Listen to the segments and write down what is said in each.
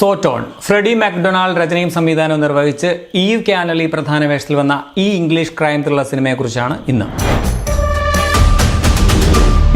സോട്ടോൺ Freddy MacDonald രചനയും സംവിധാനവും നിർവഹിച്ച് ഈവ് കാനലി പ്രധാന വേഷത്തിൽ വന്ന ഈ ഇംഗ്ലീഷ് ക്രൈം ത്രില്ലർ സിനിമയെക്കുറിച്ചാണ് ഇന്ന്.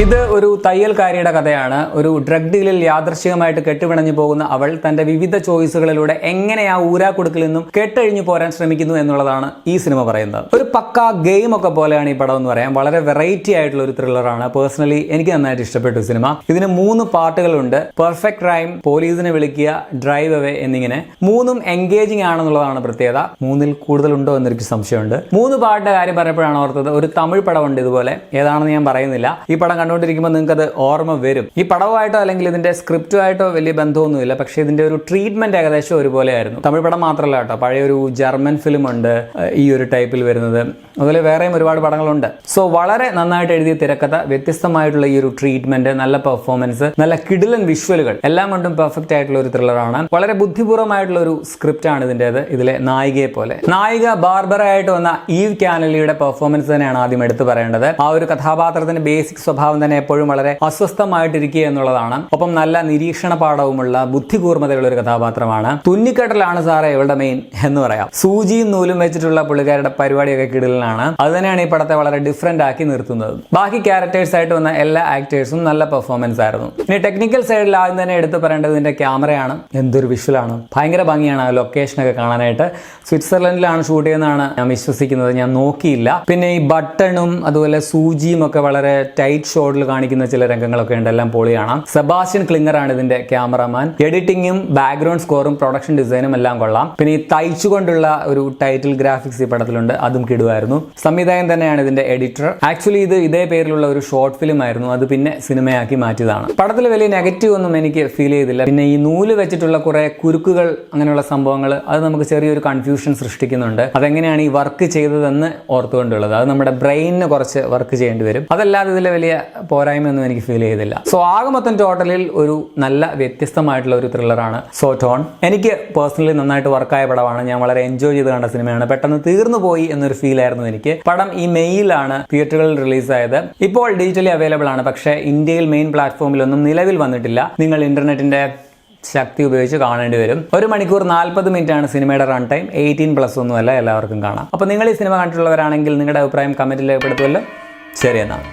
ഇത് ഒരു തയ്യൽക്കാരിയുടെ കഥയാണ്. ഒരു ഡ്രഗ് ഡീലിൽ യാദൃശ്ചികമായിട്ട് കെട്ടുപിണഞ്ഞു പോകുന്ന അവൾ തന്റെ വിവിധ ചോയ്സുകളിലൂടെ എങ്ങനെ ആ ഊരാക്കുടുക്കിൽ നിന്നും കെട്ടഴിഞ്ഞു പോരാൻ ശ്രമിക്കുന്നു എന്നുള്ളതാണ് ഈ സിനിമ പറയുന്നത്. ഒരു പക്ക ഗെയിം ഒക്കെ പോലെയാണ് ഈ പടം എന്ന് പറയാം. വളരെ വെറൈറ്റി ആയിട്ടുള്ള ഒരു ത്രില്ലറാണ്. പേഴ്സണലി എനിക്ക് നന്നായിട്ട് ഇഷ്ടപ്പെട്ടു സിനിമ. ഇതിന് 3 പാർട്ടുകളുണ്ട്. പെർഫെക്റ്റ് ക്രൈം, പോലീസിനെ വിളിക്കുക, ഡ്രൈവ് അവേ എന്നിങ്ങനെ 3ഉം എൻഗേജിംഗ് ആണെന്നുള്ളതാണ് പ്രത്യേകത. 3ൽ കൂടുതലുണ്ടോ എന്നൊരു സംശയമുണ്ട്. 3 പാട്ടിന്റെ കാര്യം പറഞ്ഞപ്പോഴാണ് ഓർത്തത്, ഒരു തമിഴ് പടമുണ്ട് ഇതുപോലെ. ഏതാണെന്ന് ഞാൻ പറയുന്നില്ല. ഈ പടം കണ്ടുകൊണ്ടിരിക്കുമ്പോൾ നിങ്ങൾക്ക് അത് ഓർമ്മ വരും. ഈ പടവുമായിട്ടോ അല്ലെങ്കിൽ ഇതിന്റെ സ്ക്രിപ്റ്റുമായിട്ടോ വലിയ ബന്ധമൊന്നുമില്ല, പക്ഷേ ഇതിന്റെ ഒരു ട്രീറ്റ്മെന്റ് ഏകദേശം ഒരുപോലെയായിരുന്നു. തമിഴ് പടം മാത്രമല്ല കേട്ടോ, പഴയ ഒരു ജർമ്മൻ ഫിലിം ഉണ്ട് ഈ ഒരു ടൈപ്പിൽ വരുന്നത്. അതുപോലെ വേറെയും ഒരുപാട് പടങ്ങളുണ്ട്. സോ വളരെ നന്നായിട്ട് എഴുതിയ തിരക്കഥ, വ്യത്യസ്തമായിട്ടുള്ള ഈ ഒരു ട്രീറ്റ്മെന്റ്, നല്ല പെർഫോമൻസ്, നല്ല കിടിലൻ വിഷ്വലുകൾ, എല്ലാം കൊണ്ടും പെർഫെക്റ്റ് ആയിട്ടുള്ള ഒരു ത്രില്ലറാണ്. വളരെ ബുദ്ധിപൂർവ്വമായിട്ടുള്ള ഒരു സ്ക്രിപ്റ്റ് ആണ് ഇതിന്റേത്. ഇതിലെ നായികയെ പോലെ നായിക ബാർബറയായിട്ട് വന്ന ഈവ് കാനലിയുടെ പെർഫോമൻസ് തന്നെയാണ് ആദ്യം എടുത്തു പറയേണ്ടത്. ആ ഒരു കഥാപാത്രത്തിന്റെ ബേസിക് സ്വഭാവം തന്നെ എപ്പോഴും വളരെ അസ്വസ്ഥമായിട്ടിരിക്കുക എന്നുള്ളതാണ്. ഒപ്പം നല്ല നിരീക്ഷണ പാഠവുമുള്ള ബുദ്ധികൂർമ്മതയുള്ള ഒരു കഥാപാത്രമാണ്. തുന്നിക്കെട്ടലാണ് സാറേ ഇവളുടെ മെയിൻ എന്ന് പറയാം. സൂചിയും നൂലും വെച്ചിട്ടുള്ള പുള്ളിക്കാരുടെ പരിപാടിയൊക്കെ കിടലിനാണ്. അത് തന്നെയാണ് ഈ പടത്തെ വളരെ ഡിഫറെന്റ് ആക്കി നിർത്തുന്നത്. ബാക്കി ക്യാരക്ടേഴ്സ് ആയിട്ട് വന്ന എല്ലാ ആക്ടേഴ്സും നല്ല പെർഫോമൻസ് ആയിരുന്നു. ഇനി ടെക്നിക്കൽ സൈഡിൽ ആദ്യം തന്നെ എടുത്തു പറയേണ്ടത് ഇതിന്റെ ക്യാമറയാണ്. എന്തൊരു വിഷ്വലാണ്, ഭയങ്കര ഭംഗിയാണ് ആ ലൊക്കേഷനൊക്കെ കാണാനായിട്ട്. സ്വിറ്റ്സർലൻഡിലാണ് ഷൂട്ട് ചെയ്യുന്നതാണ് ഞാൻ വിശ്വസിക്കുന്നത്, ഞാൻ നോക്കിയില്ല. പിന്നെ ഈ ബട്ടണും അതുപോലെ സൂചിയും ഒക്കെ വളരെ ടൈറ്റ് ഷോട്ടിൽ കാണിക്കുന്ന ചില രംഗങ്ങളൊക്കെ ഉണ്ട്, എല്ലാം പൊളി കാണാം. സെബാസ്റ്റ്യൻ ക്ലിംഗർ ആണ് ഇതിന്റെ ക്യാമറമാൻ. എഡിറ്റിംഗും ബാക്ക്ഗ്രൗണ്ട് സ്കോറും പ്രൊഡക്ഷൻ ഡിസൈനും എല്ലാം കൊള്ളാം. പിന്നെ ഈ തയ്ച്ചുകൊണ്ടുള്ള ഒരു ടൈറ്റിൽ ഗ്രാഫിക്സ് ഈ പടത്തിലുണ്ട്, അതും കിടുവായിരുന്നു. സംവിധായകൻ തന്നെയാണ് ഇതിന്റെ എഡിറ്റർ. ആക്ച്വലി ഇത് ഇതേ പേരിലുള്ള ഒരു ഷോർട്ട് ഫിലിം ആയിരുന്നു, അത് പിന്നെ സിനിമയാക്കി മാറ്റിയതാണ്. പടത്തിൽ വലിയ നെഗറ്റീവ് ഒന്നും എനിക്ക് ഫീൽ ചെയ്തില്ല. പിന്നെ ഈ നൂല് വെച്ചിട്ടുള്ള കുറെ കുരുക്കുകൾ, അങ്ങനെയുള്ള സംഭവങ്ങൾ, അത് നമുക്ക് ചെറിയൊരു കൺഫ്യൂഷൻ സൃഷ്ടിക്കുന്നുണ്ട്. അതെങ്ങനെയാണ് ഈ വർക്ക് ചെയ്തതെന്ന് ഓർത്തുകൊണ്ടുള്ളത്, അത് നമ്മുടെ ബ്രെയിനിന് കുറച്ച് വർക്ക് ചെയ്യേണ്ടി വരും. അതല്ലാതെ ഇതിലെ വലിയ പോരായ്മയൊന്നും എനിക്ക് ഫീൽ ചെയ്തില്ല. സോ ആകെ മൊത്തം ടോട്ടലിൽ ഒരു നല്ല വ്യത്യസ്തമായിട്ടുള്ള ഒരു ത്രില്ലറാണ് സോട്ടോൺ. എനിക്ക് പേഴ്സണലി നന്നായിട്ട് വർക്കായ പടമാണ്. ഞാൻ വളരെ എൻജോയ് ചെയ്ത് കണ്ട സിനിമയാണ്. പെട്ടെന്ന് തീർന്നു പോയി എന്നൊരു ഫീൽ ആയിരുന്നു എനിക്ക്. പടം ഈ മെയിലാണ് തിയേറ്ററുകളിൽ റിലീസായത്. ഇപ്പോൾ ഡിജിറ്റലി അവൈലബിൾ ആണ്, പക്ഷേ ഇന്ത്യയിൽ മെയിൻ പ്ലാറ്റ്ഫോമിലൊന്നും നിലവിൽ വന്നിട്ടില്ല. നിങ്ങൾ ഇന്റർനെറ്റിന്റെ ശക്തി ഉപയോഗിച്ച് കാണേണ്ടി വരും. 1 മണിക്കൂർ 40 മിനിറ്റ് ആണ് സിനിമയുടെ റൺ ടൈം. 18+ ഒന്നുമല്ല, എല്ലാവർക്കും കാണാം. അപ്പോൾ നിങ്ങൾ ഈ സിനിമ കണ്ടിട്ടുള്ളവരാണെങ്കിൽ നിങ്ങളുടെ അഭിപ്രായം കമന്റിൽ രേഖപ്പെടുത്തുമല്ലോ. ശരി എന്നാൽ.